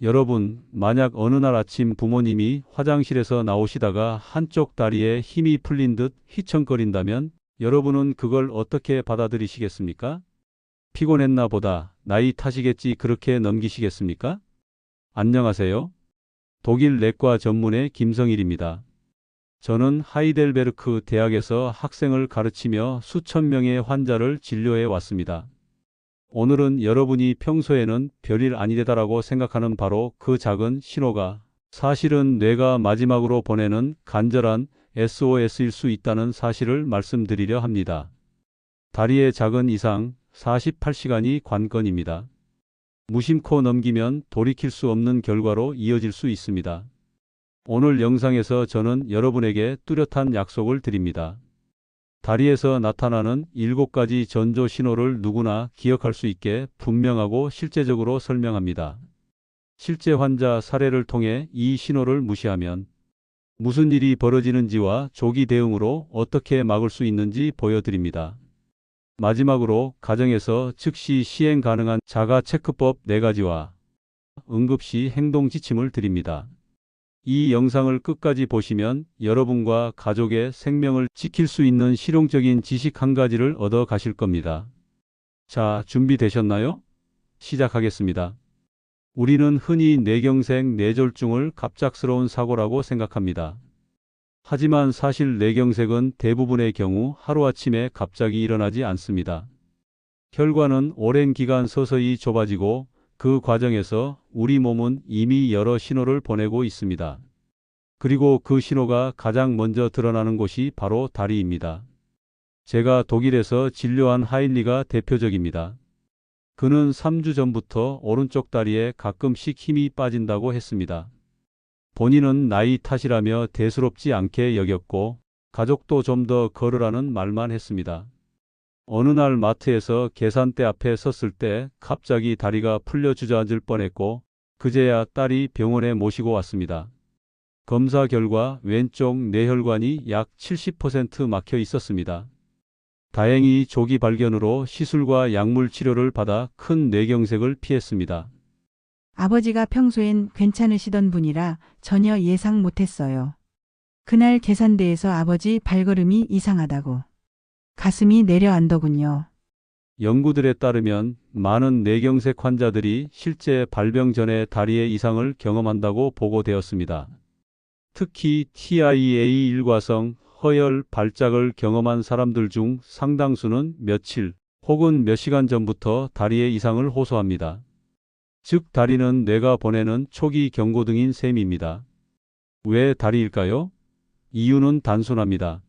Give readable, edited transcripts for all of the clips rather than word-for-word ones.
여러분, 만약 어느 날 아침 부모님이 화장실에서 나오시다가 한쪽 다리에 힘이 풀린 듯 휘청거린다면 여러분은 그걸 어떻게 받아들이시겠습니까? 피곤했나 보다, 나이 탓이겠지 그렇게 넘기시겠습니까? 안녕하세요. 독일 내과 전문의 김성일입니다. 저는 하이델베르크 대학에서 학생을 가르치며 수천 명의 환자를 진료해 왔습니다. 오늘은 여러분이 평소에는 별일 아니다라고 생각하는 바로 그 작은 신호가 사실은 뇌가 마지막으로 보내는 간절한 SOS일 수 있다는 사실을 말씀드리려 합니다. 다리의 작은 이상 48시간이 관건입니다. 무심코 넘기면 돌이킬 수 없는 결과로 이어질 수 있습니다. 오늘 영상에서 저는 여러분에게 뚜렷한 약속을 드립니다. 다리에서 나타나는 7가지 전조 신호를 누구나 기억할 수 있게 분명하고 실제적으로 설명합니다. 실제 환자 사례를 통해 이 신호를 무시하면 무슨 일이 벌어지는지와 조기 대응으로 어떻게 막을 수 있는지 보여드립니다. 마지막으로 가정에서 즉시 시행 가능한 자가 체크법 4가지와 응급시 행동 지침을 드립니다. 이 영상을 끝까지 보시면 여러분과 가족의 생명을 지킬 수 있는 실용적인 지식 한 가지를 얻어 가실 겁니다. 자, 준비되셨나요? 시작하겠습니다. 우리는 흔히 뇌경색 뇌졸중을 갑작스러운 사고라고 생각합니다. 하지만 사실 뇌경색은 대부분의 경우 하루아침에 갑자기 일어나지 않습니다. 혈관은 오랜 기간 서서히 좁아지고 그 과정에서 우리 몸은 이미 여러 신호를 보내고 있습니다. 그리고 그 신호가 가장 먼저 드러나는 곳이 바로 다리입니다. 제가 독일에서 진료한 하일리가 대표적입니다. 그는 3주 전부터 오른쪽 다리에 가끔씩 힘이 빠진다고 했습니다. 본인은 나이 탓이라며 대수롭지 않게 여겼고 가족도 좀 더 걸으라는 말만 했습니다. 어느 날 마트에서 계산대 앞에 섰을 때 갑자기 다리가 풀려 주저앉을 뻔했고 그제야 딸이 병원에 모시고 왔습니다. 검사 결과 왼쪽 뇌혈관이 약 70% 막혀 있었습니다. 다행히 조기 발견으로 시술과 약물 치료를 받아 큰 뇌경색을 피했습니다. 아버지가 평소엔 괜찮으시던 분이라 전혀 예상 못했어요. 그날 계산대에서 아버지 발걸음이 이상하다고. 가슴이 내려앉더군요. 연구들에 따르면 많은 뇌경색 환자들이 실제 발병 전에 다리의 이상을 경험한다고 보고되었습니다. 특히 TIA 일과성 허혈 발작을 경험한 사람들 중 상당수는 며칠 혹은 몇 시간 전부터 다리의 이상을 호소합니다. 즉 다리는 뇌가 보내는 초기 경고등인 셈입니다. 왜 다리일까요? 이유는 단순합니다.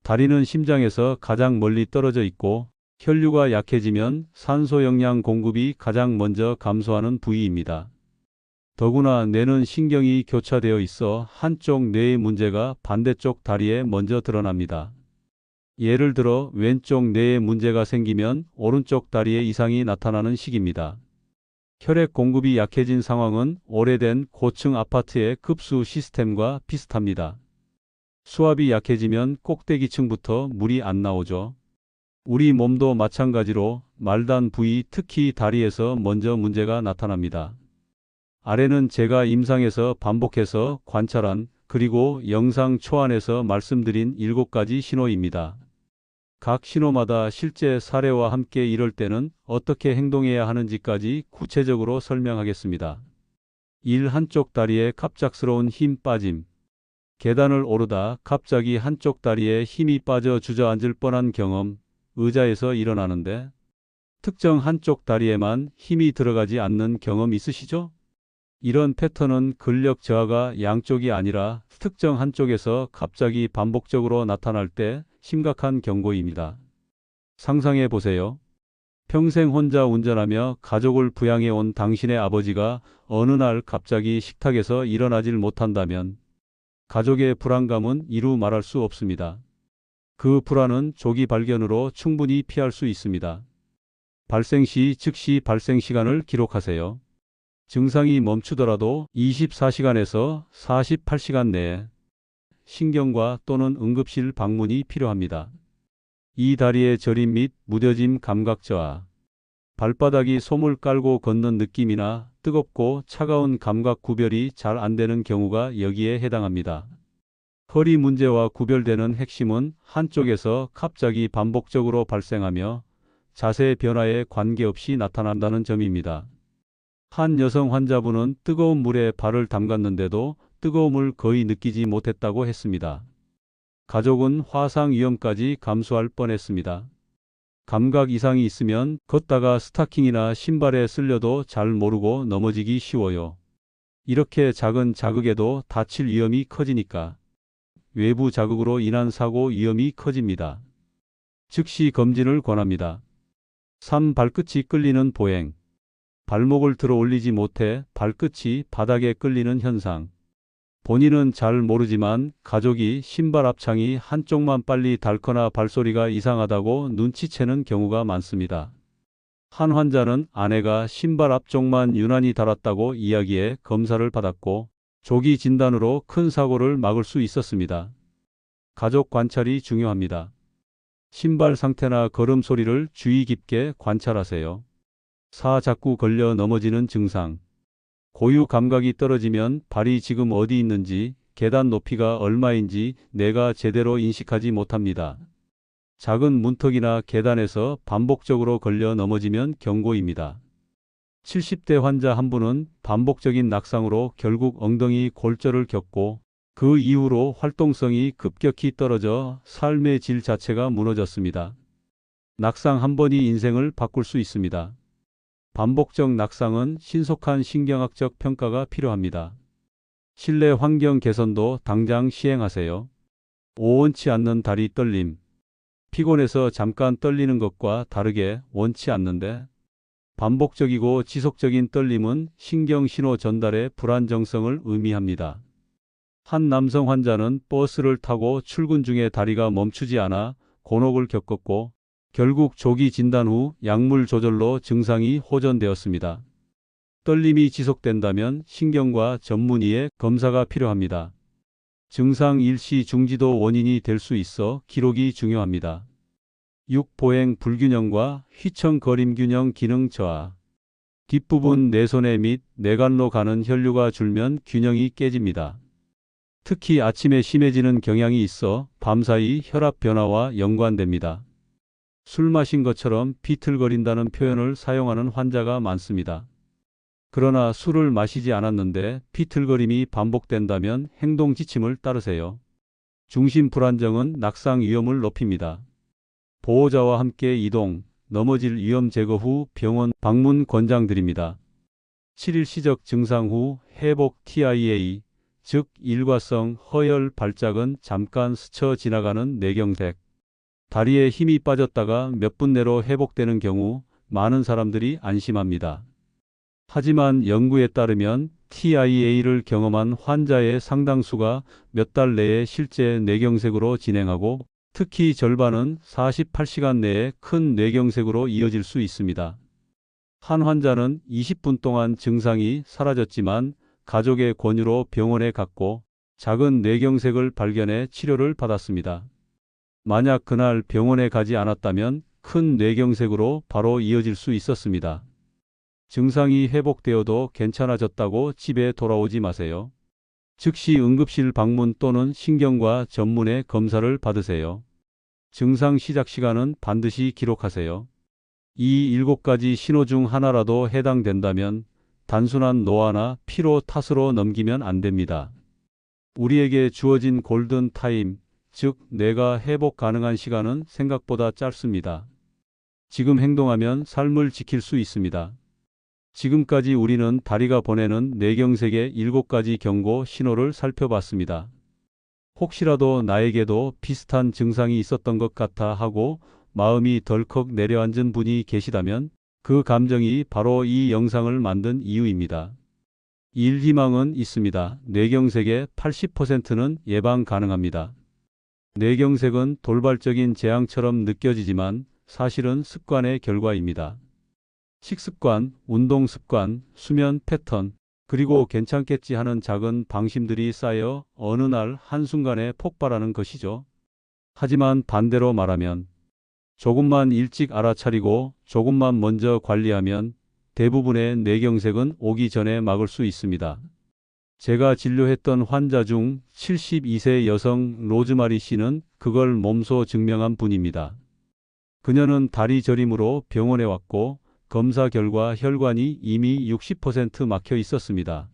다리는 심장에서 가장 멀리 떨어져 있고 혈류가 약해지면 산소 영양 공급이 가장 먼저 감소하는 부위입니다. 더구나 뇌는 신경이 교차되어 있어 한쪽 뇌의 문제가 반대쪽 다리에 먼저 드러납니다. 예를 들어 왼쪽 뇌에 문제가 생기면 오른쪽 다리에 이상이 나타나는 식입니다. 혈액 공급이 약해진 상황은 오래된 고층 아파트의 급수 시스템과 비슷합니다. 수압이 약해지면 꼭대기층부터 물이 안 나오죠. 우리 몸도 마찬가지로 말단 부위 특히 다리에서 먼저 문제가 나타납니다. 아래는 제가 임상에서 반복해서 관찰한 그리고 영상 초안에서 말씀드린 7가지 신호입니다. 각 신호마다 실제 사례와 함께 이럴 때는 어떻게 행동해야 하는지까지 구체적으로 설명하겠습니다. 1. 한쪽 다리에 갑작스러운 힘 빠짐. 계단을 오르다 갑자기 한쪽 다리에 힘이 빠져 주저앉을 뻔한 경험, 의자에서 일어나는데 특정 한쪽 다리에만 힘이 들어가지 않는 경험 있으시죠? 이런 패턴은 근력 저하가 양쪽이 아니라 특정 한쪽에서 갑자기 반복적으로 나타날 때 심각한 경고입니다. 상상해 보세요. 평생 혼자 운전하며 가족을 부양해 온 당신의 아버지가 어느 날 갑자기 식탁에서 일어나질 못한다면 가족의 불안감은 이루 말할 수 없습니다. 그 불안은 조기 발견으로 충분히 피할 수 있습니다. 발생 시 즉시 발생 시간을 기록하세요. 증상이 멈추더라도 24시간에서 48시간 내에 신경과 또는 응급실 방문이 필요합니다. 이 다리의 저림 및 무뎌짐 감각 저하. 발바닥이 솜을 깔고 걷는 느낌이나 뜨겁고 차가운 감각 구별이 잘 안 되는 경우가 여기에 해당합니다. 허리 문제와 구별되는 핵심은 한쪽에서 갑자기 반복적으로 발생하며 자세 변화에 관계없이 나타난다는 점입니다. 한 여성 환자분은 뜨거운 물에 발을 담갔는데도 뜨거움을 거의 느끼지 못했다고 했습니다. 가족은 화상 위험까지 감수할 뻔했습니다. 감각 이상이 있으면 걷다가 스타킹이나 신발에 쓸려도 잘 모르고 넘어지기 쉬워요. 이렇게 작은 자극에도 다칠 위험이 커지니까 외부 자극으로 인한 사고 위험이 커집니다. 즉시 검진을 권합니다. 3. 발끝이 끌리는 보행. 발목을 들어 올리지 못해 발끝이 바닥에 끌리는 현상. 본인은 잘 모르지만 가족이 신발 앞창이 한쪽만 빨리 닳거나 발소리가 이상하다고 눈치채는 경우가 많습니다. 한 환자는 아내가 신발 앞쪽만 유난히 닳았다고 이야기해 검사를 받았고 조기 진단으로 큰 사고를 막을 수 있었습니다. 가족 관찰이 중요합니다. 신발 상태나 걸음 소리를 주의 깊게 관찰하세요. 4. 자꾸 걸려 넘어지는 증상. 고유 감각이 떨어지면 발이 지금 어디 있는지, 계단 높이가 얼마인지 내가 제대로 인식하지 못합니다. 작은 문턱이나 계단에서 반복적으로 걸려 넘어지면 경고입니다. 70대 환자 한 분은 반복적인 낙상으로 결국 엉덩이 골절을 겪고 그 이후로 활동성이 급격히 떨어져 삶의 질 자체가 무너졌습니다. 낙상 한 번이 인생을 바꿀 수 있습니다. 반복적 낙상은 신속한 신경학적 평가가 필요합니다. 실내 환경 개선도 당장 시행하세요. 5. 원치 않는 다리 떨림. 피곤해서 잠깐 떨리는 것과 다르게 원치 않는데 반복적이고 지속적인 떨림은 신경 신호 전달의 불안정성을 의미합니다. 한 남성 환자는 버스를 타고 출근 중에 다리가 멈추지 않아 곤혹을 겪었고 결국 조기 진단 후 약물 조절로 증상이 호전되었습니다. 떨림이 지속된다면 신경과 전문의의 검사가 필요합니다. 증상 일시 중지도 원인이 될 수 있어 기록이 중요합니다. 6. 보행 불균형과 휘청거림 균형 기능 저하. 뒷부분 내손에 및 내관로 가는 혈류가 줄면 균형이 깨집니다. 특히 아침에 심해지는 경향이 있어 밤사이 혈압 변화와 연관됩니다. 술 마신 것처럼 비틀거린다는 표현을 사용하는 환자가 많습니다. 그러나 술을 마시지 않았는데 비틀거림이 반복된다면 행동 지침을 따르세요. 중심 불안정은 낙상 위험을 높입니다. 보호자와 함께 이동, 넘어질 위험 제거 후 병원 방문 권장드립니다. 7일 시적 증상 후 회복 TIA, 즉 일과성 허혈 발작은 잠깐 스쳐 지나가는 뇌경색. 다리에 힘이 빠졌다가 몇 분 내로 회복되는 경우 많은 사람들이 안심합니다. 하지만 연구에 따르면 TIA를 경험한 환자의 상당수가 몇 달 내에 실제 뇌경색으로 진행하고 특히 절반은 48시간 내에 큰 뇌경색으로 이어질 수 있습니다. 한 환자는 20분 동안 증상이 사라졌지만 가족의 권유로 병원에 갔고 작은 뇌경색을 발견해 치료를 받았습니다. 만약 그날 병원에 가지 않았다면 큰 뇌경색으로 바로 이어질 수 있었습니다. 증상이 회복되어도 괜찮아졌다고 집에 돌아오지 마세요. 즉시 응급실 방문 또는 신경과 전문의 검사를 받으세요. 증상 시작 시간은 반드시 기록하세요. 이 7가지 신호 중 하나라도 해당된다면 단순한 노화나 피로 탓으로 넘기면 안 됩니다. 우리에게 주어진 골든 타임, 즉 뇌가 회복 가능한 시간은 생각보다 짧습니다. 지금 행동하면 삶을 지킬 수 있습니다. 지금까지 우리는 다리가 보내는 뇌경색의 7가지 경고 신호를 살펴봤습니다. 혹시라도 나에게도 비슷한 증상이 있었던 것 같아 하고 마음이 덜컥 내려앉은 분이 계시다면 그 감정이 바로 이 영상을 만든 이유입니다. 희망은 있습니다. 뇌경색의 80%는 예방 가능합니다. 뇌경색은 돌발적인 재앙처럼 느껴지지만 사실은 습관의 결과입니다. 식습관, 운동 습관, 수면 패턴, 그리고 괜찮겠지 하는 작은 방심들이 쌓여 어느 날 한순간에 폭발하는 것이죠. 하지만 반대로 말하면 조금만 일찍 알아차리고 조금만 먼저 관리하면 대부분의 뇌경색은 오기 전에 막을 수 있습니다. 제가 진료했던 환자 중 72세 여성 로즈마리 씨는 그걸 몸소 증명한 분입니다. 그녀는 다리 저림으로 병원에 왔고 검사 결과 혈관이 이미 60% 막혀 있었습니다.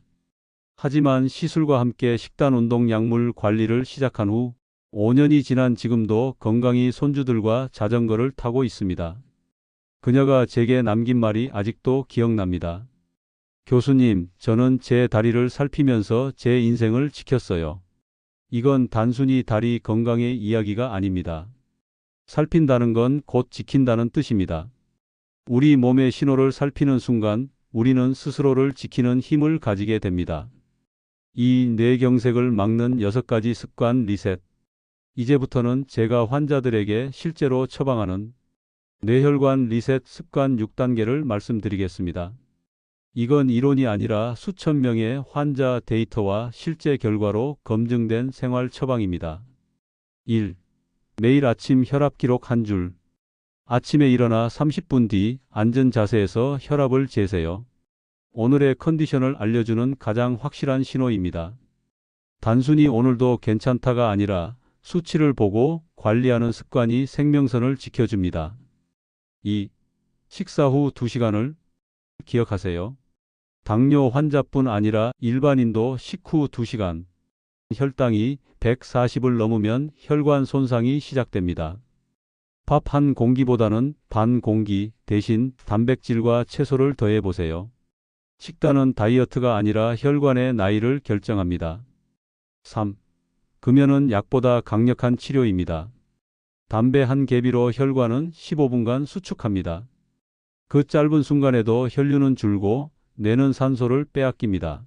하지만 시술과 함께 식단, 운동, 약물 관리를 시작한 후 5년이 지난 지금도 건강히 손주들과 자전거를 타고 있습니다. 그녀가 제게 남긴 말이 아직도 기억납니다. 교수님, 저는 제 다리를 살피면서 제 인생을 지켰어요. 이건 단순히 다리 건강의 이야기가 아닙니다. 살핀다는 건 곧 지킨다는 뜻입니다. 우리 몸의 신호를 살피는 순간 우리는 스스로를 지키는 힘을 가지게 됩니다. 이 뇌경색을 막는 6가지 습관 리셋. 이제부터는 제가 환자들에게 실제로 처방하는 뇌혈관 리셋 습관 6단계를 말씀드리겠습니다. 이건 이론이 아니라 수천 명의 환자 데이터와 실제 결과로 검증된 생활 처방입니다. 1. 매일 아침 혈압 기록 한 줄. 아침에 일어나 30분 뒤 앉은 자세에서 혈압을 재세요. 오늘의 컨디션을 알려주는 가장 확실한 신호입니다. 단순히 오늘도 괜찮다가 아니라 수치를 보고 관리하는 습관이 생명선을 지켜줍니다. 2. 식사 후 2시간을 기억하세요. 당뇨 환자뿐 아니라 일반인도 식후 2시간. 혈당이 140을 넘으면 혈관 손상이 시작됩니다. 밥 한 공기보다는 반 공기 대신 단백질과 채소를 더해 보세요. 식단은 다이어트가 아니라 혈관의 나이를 결정합니다. 3. 금연은 약보다 강력한 치료입니다. 담배 한 개비로 혈관은 15분간 수축합니다. 그 짧은 순간에도 혈류는 줄고 뇌는 산소를 빼앗깁니다.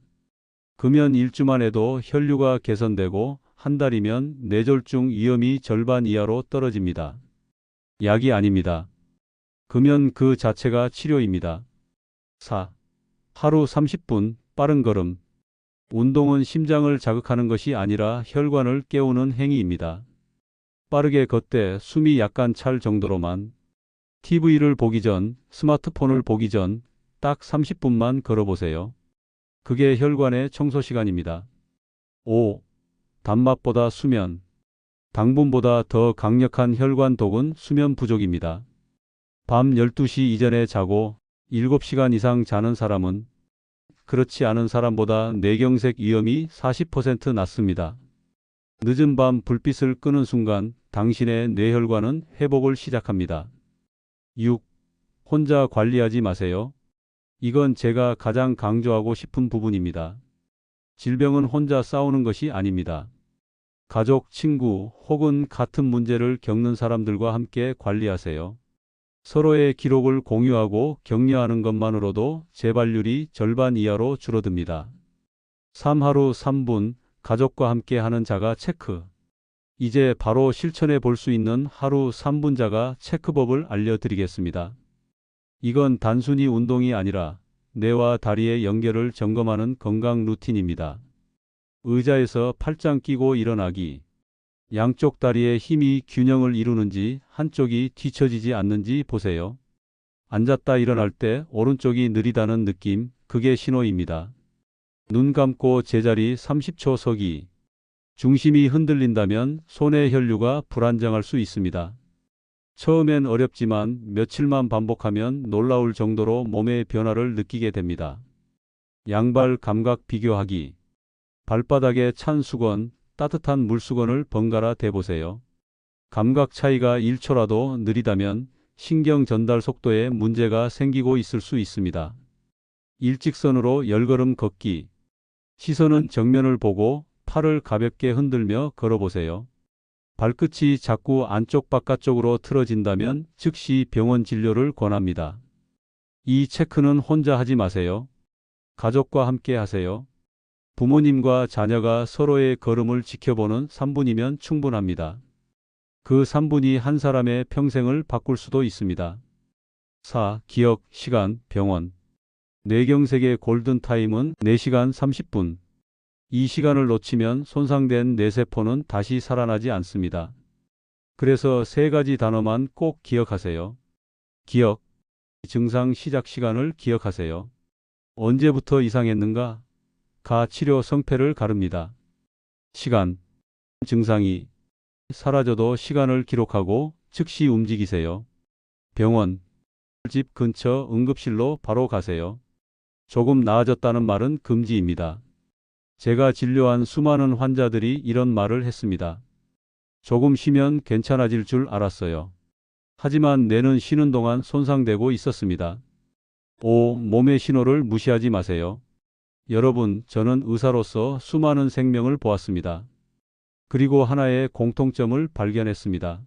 금연 일주만 해도 혈류가 개선되고 한 달이면 뇌졸중 위험이 절반 이하로 떨어집니다. 약이 아닙니다. 금연 그 자체가 치료입니다. 4. 하루 30분 빠른 걸음. 운동은 심장을 자극하는 것이 아니라 혈관을 깨우는 행위입니다. 빠르게 걷되 숨이 약간 찰 정도로만. TV를 보기 전, 스마트폰을 보기 전 딱 30분만 걸어보세요. 그게 혈관의 청소 시간입니다. 5. 단맛보다 수면. 당분보다 더 강력한 혈관 독은 수면 부족입니다. 밤 12시 이전에 자고 7시간 이상 자는 사람은 그렇지 않은 사람보다 뇌경색 위험이 40% 낮습니다. 늦은 밤 불빛을 끄는 순간 당신의 뇌혈관은 회복을 시작합니다. 6. 혼자 관리하지 마세요. 이건 제가 가장 강조하고 싶은 부분입니다. 질병은 혼자 싸우는 것이 아닙니다. 가족, 친구 혹은 같은 문제를 겪는 사람들과 함께 관리하세요. 서로의 기록을 공유하고 격려하는 것만으로도 재발률이 절반 이하로 줄어듭니다. 3. 하루 3분 가족과 함께 하는 자가 체크. 이제 바로 실천해 볼 수 있는 하루 3분 자가 체크법을 알려드리겠습니다. 이건 단순히 운동이 아니라 뇌와 다리의 연결을 점검하는 건강 루틴입니다. 의자에서 팔짱 끼고 일어나기. 양쪽 다리의 힘이 균형을 이루는지 한쪽이 뒤처지지 않는지 보세요. 앉았다 일어날 때 오른쪽이 느리다는 느낌, 그게 신호입니다. 눈 감고 제자리 30초 서기. 중심이 흔들린다면 손의 혈류가 불안정할 수 있습니다. 처음엔 어렵지만 며칠만 반복하면 놀라울 정도로 몸의 변화를 느끼게 됩니다. 양발 감각 비교하기. 발바닥에 찬 수건, 따뜻한 물수건을 번갈아 대보세요. 감각 차이가 1초라도 느리다면 신경 전달 속도에 문제가 생기고 있을 수 있습니다. 일직선으로 10걸음 걷기. 시선은 정면을 보고 팔을 가볍게 흔들며 걸어보세요. 발끝이 자꾸 안쪽 바깥쪽으로 틀어진다면 즉시 병원 진료를 권합니다. 이 체크는 혼자 하지 마세요. 가족과 함께 하세요. 부모님과 자녀가 서로의 걸음을 지켜보는 3분이면 충분합니다. 그 3분이 한 사람의 평생을 바꿀 수도 있습니다. 4. 기억, 시간, 병원. 뇌경색의 골든타임은 4시간 30분. 이 시간을 놓치면 손상된 뇌세포는 다시 살아나지 않습니다. 그래서 세 가지 단어만 꼭 기억하세요. 기억, 증상 시작 시간을 기억하세요. 언제부터 이상했는가? 가 치료 성패를 가릅니다. 시간, 증상이 사라져도 시간을 기록하고 즉시 움직이세요. 병원, 집 근처 응급실로 바로 가세요. 조금 나아졌다는 말은 금지입니다. 제가 진료한 수많은 환자들이 이런 말을 했습니다. 조금 쉬면 괜찮아질 줄 알았어요. 하지만 뇌는 쉬는 동안 손상되고 있었습니다. 5. 몸의 신호를 무시하지 마세요. 여러분, 저는 의사로서 수많은 생명을 보았습니다. 그리고 하나의 공통점을 발견했습니다.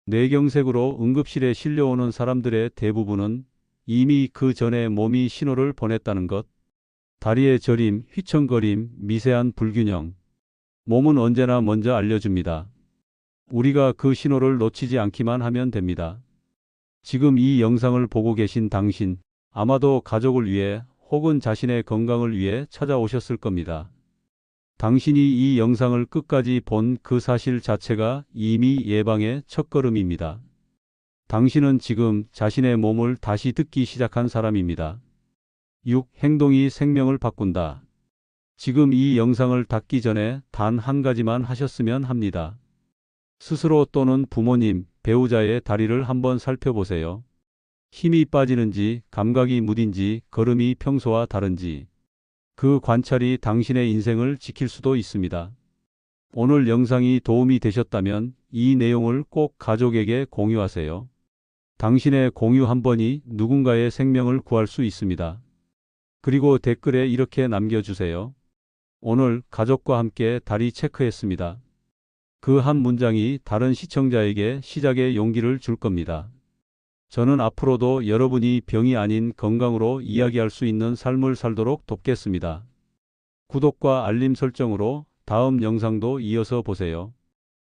뇌경색으로 응급실에 실려오는 사람들의 대부분은 이미 그 전에 몸이 신호를 보냈다는 것. 다리의 저림, 휘청거림, 미세한 불균형. 몸은 언제나 먼저 알려줍니다. 우리가 그 신호를 놓치지 않기만 하면 됩니다. 지금 이 영상을 보고 계신 당신, 아마도 가족을 위해 혹은 자신의 건강을 위해 찾아오셨을 겁니다. 당신이 이 영상을 끝까지 본 그 사실 자체가 이미 예방의 첫걸음입니다. 당신은 지금 자신의 몸을 다시 듣기 시작한 사람입니다. 6. 행동이 생명을 바꾼다. 지금 이 영상을 닫기 전에 단 한 가지만 하셨으면 합니다. 스스로 또는 부모님, 배우자의 다리를 한번 살펴보세요. 힘이 빠지는지, 감각이 무딘지, 걸음이 평소와 다른지. 그 관찰이 당신의 인생을 지킬 수도 있습니다. 오늘 영상이 도움이 되셨다면 이 내용을 꼭 가족에게 공유하세요. 당신의 공유 한 번이 누군가의 생명을 구할 수 있습니다. 그리고 댓글에 이렇게 남겨주세요. 오늘 가족과 함께 다리 체크했습니다. 그 한 문장이 다른 시청자에게 시작의 용기를 줄 겁니다. 저는 앞으로도 여러분이 병이 아닌 건강으로 이야기할 수 있는 삶을 살도록 돕겠습니다. 구독과 알림 설정으로 다음 영상도 이어서 보세요.